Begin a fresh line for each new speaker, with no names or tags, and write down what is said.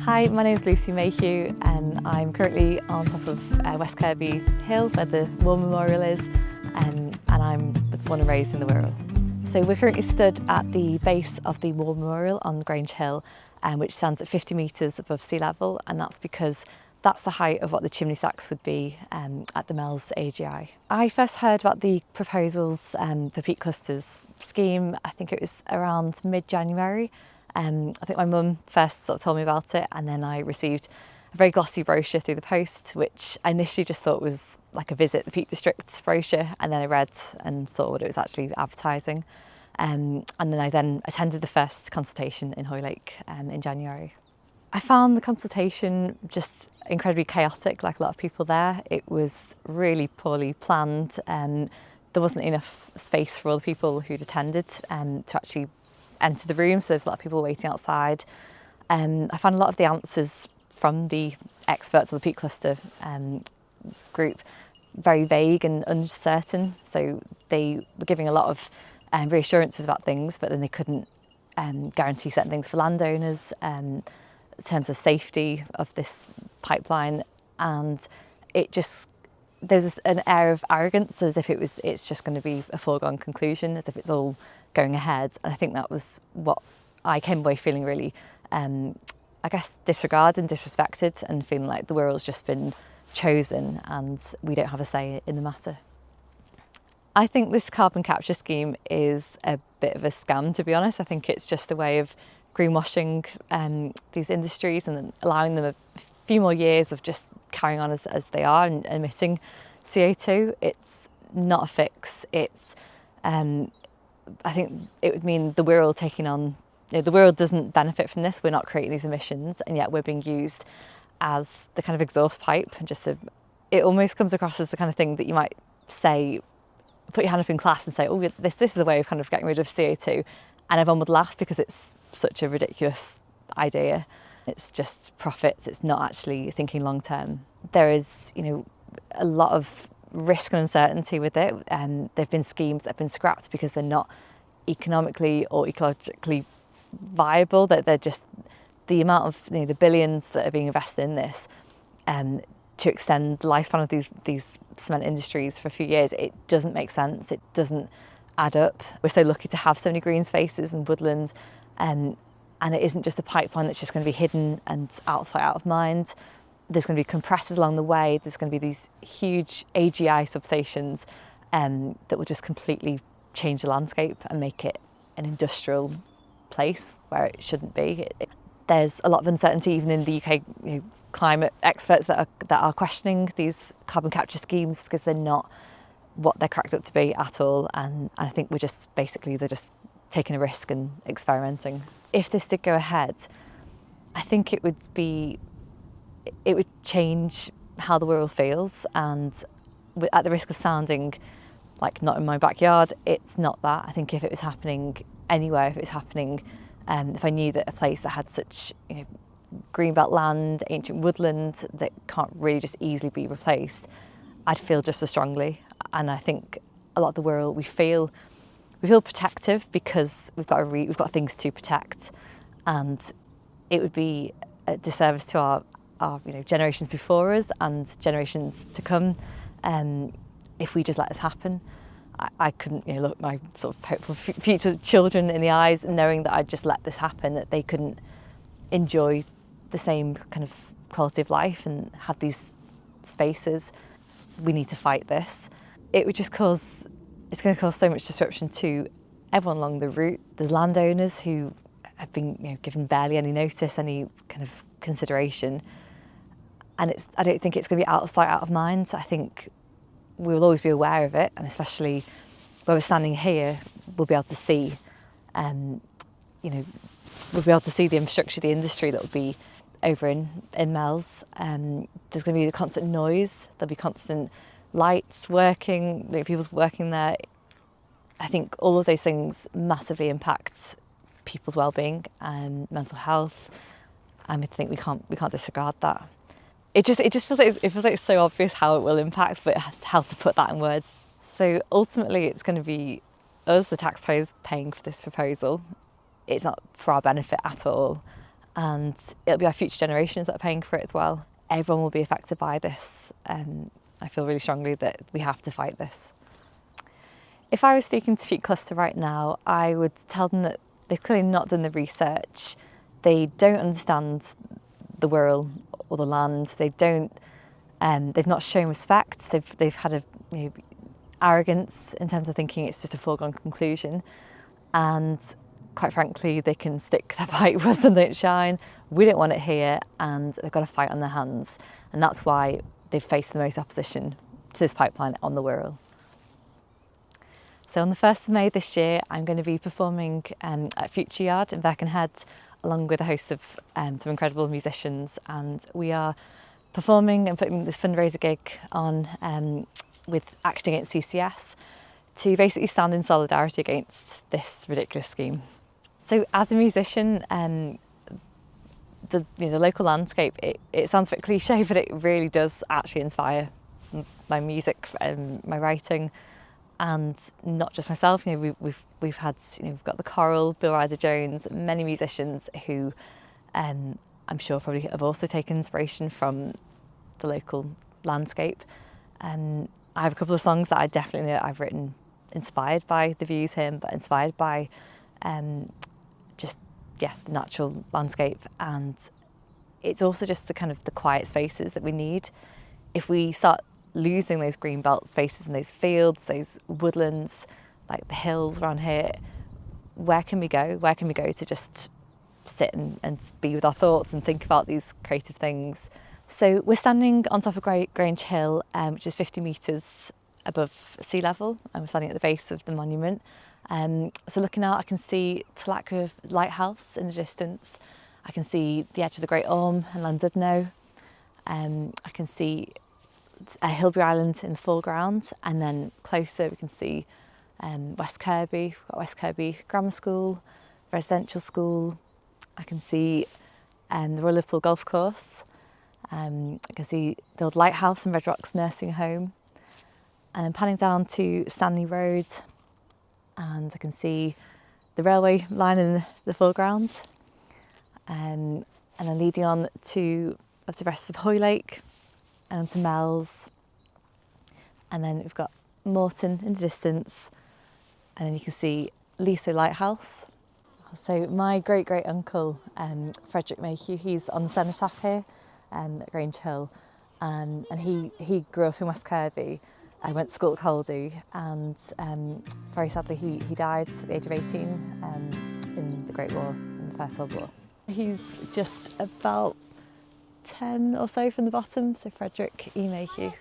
Hi, my name is Lucy Mayhew and I'm currently on top of West Kirby Hill where the War Memorial is, and I was born and raised in the Wirral. So we're currently stood at the base of the War Memorial on Grange Hill, which stands at 50 metres above sea level, and that's because that's the height of what the chimney stacks would be at the Meols AGI. I first heard about the proposals for peak clusters scheme, I think it was around mid-January. I think my mum first sort of told me about it, and then I received a very glossy brochure through the post, which I initially just thought was like a visit the Peak District's brochure, and then I read and saw what it was actually advertising. And then I attended the first consultation in Hoylake in January. I found the consultation just incredibly chaotic, like a lot of people there. It was really poorly planned. There wasn't enough space for all the people who'd attended to actually enter the room, so there's a lot of people waiting outside. I found a lot of the answers from the experts of the peak cluster group very vague and uncertain, so they were giving a lot of reassurances about things, but then they couldn't guarantee certain things for landowners in terms of safety of this pipeline, and there's an air of arrogance, as if it's just going to be a foregone conclusion, as if it's all going ahead. And I think that was what I came away feeling really, I guess, disregarded and disrespected, and feeling like the Wirral's just been chosen and we don't have a say in the matter. I think this carbon capture scheme is a bit of a scam, to be honest. I think it's just a way of greenwashing these industries and allowing them a few more years of just carrying on as they are and emitting CO2. It's not a fix. It's I think it would mean the Wirral taking on, the Wirral doesn't benefit from this. We're not creating these emissions, and yet we're being used as the kind of exhaust pipe, and it almost comes across as the kind of thing that you might say, put your hand up in class and say, oh, this is a way of kind of getting rid of CO2, and everyone would laugh because it's such a ridiculous idea. It's just profits. It's not actually thinking long term. There is, a lot of risk and uncertainty with it, and there've been schemes that have been scrapped because they're not economically or ecologically viable. That they're just the amount of the billions that are being invested in this to extend the lifespan of these cement industries for a few years. It doesn't make sense. It doesn't add up. We're so lucky to have so many green spaces and woodland, and it isn't just a pipeline that's just going to be hidden and out of mind. There's going to be compressors along the way. There's going to be these huge AGI substations that will just completely change the landscape and make it an industrial place where it shouldn't be. There's a lot of uncertainty even in the UK climate experts that are questioning these carbon capture schemes because they're not what they're cracked up to be at all. And I think they're just taking a risk and experimenting. If this did go ahead, I think it would change how the Wirral feels, and at the risk of sounding like not in my backyard, it's not that. I think if it was happening anywhere, if I knew that a place that had such greenbelt land, ancient woodland that can't really just easily be replaced, I'd feel just as strongly. And I think a lot of the Wirral, we feel protective because we've got things to protect, and it would be a disservice to our generations before us and generations to come if we just let this happen. I couldn't look my sort of hopeful future children in the eyes knowing that I'd just let this happen, that they couldn't enjoy the same kind of quality of life and have these spaces. We need to fight this. It's going to cause so much disruption to everyone along the route. There's landowners who have been given barely any notice, any kind of consideration, and I don't think it's going to be out of sight, out of mind. I think we'll always be aware of it, and especially where we're standing here, we'll be able to see, we'll be able to see the infrastructure, the industry that will be over in Meols. There's going to be the constant noise. There'll be constant lights working, people's working there. I think all of those things massively impact people's well-being and mental health. I think we can't disregard that. It just feels like it's so obvious how it will impact, but how to put that in words. So ultimately, it's going to be us, the taxpayers, paying for this proposal. It's not for our benefit at all, and it'll be our future generations that are paying for it as well. Everyone will be affected by this, and I feel really strongly that we have to fight this. If I was speaking to Feet Cluster right now, I would tell them that they've clearly not done the research. They don't understand the Wirral or the land. They've not shown respect. They've had a arrogance in terms of thinking it's just a foregone conclusion, and quite frankly, they can stick their pipe where the sun don't shine. We don't want it here, and they've got a fight on their hands, and that's why they've faced the most opposition to this pipeline on the Wirral. So on the 1st of May this year, I'm going to be performing at Future Yard in Birkenhead, along with a host of some incredible musicians, and we are performing and putting this fundraiser gig on with Action Against CCS to basically stand in solidarity against this ridiculous scheme. So as a musician, the local landscape, it sounds a bit cliche, but it really does actually inspire my music, my writing, and not just myself. We've had we've got the Choral, Bill Ryder Jones, many musicians who I'm sure probably have also taken inspiration from the local landscape. I have a couple of songs that I definitely know I've written inspired by the Views hymn, but inspired by the natural landscape, and it's also just the kind of the quiet spaces that we need. If we start losing those green belt spaces and those fields, those woodlands, like the hills around here, where can we go? Where can we go to just sit and be with our thoughts and think about these creative things? So we're standing on top of Graange Hill, which is 50 metres above sea level, and we're standing at the base of the monument. So looking out, I can see Tulacre Lighthouse in the distance. I can see the edge of the Great Orme and Llandudno. I can see Hilby Island in the foreground, and then closer we can see West Kirby. We've got West Kirby Grammar School, residential school. I can see the Royal Liverpool Golf Course. I can see the old lighthouse and Red Rocks nursing home. And then panning down to Stanley Road, and I can see the railway line in the foreground. And then leading on to the rest of Hoylake and to Meols. And then we've got Morton in the distance, and then you can see Leasowe Lighthouse. So my great uncle, Frederick Mayhew, he's on the cenotaph here at Grange Hill, and he grew up in West Kirby. I went to school at Caldy, and very sadly he died at the age of 18 in the Great War, in the First World War. He's just about 10 or so from the bottom, so Frederick E. Mayhew.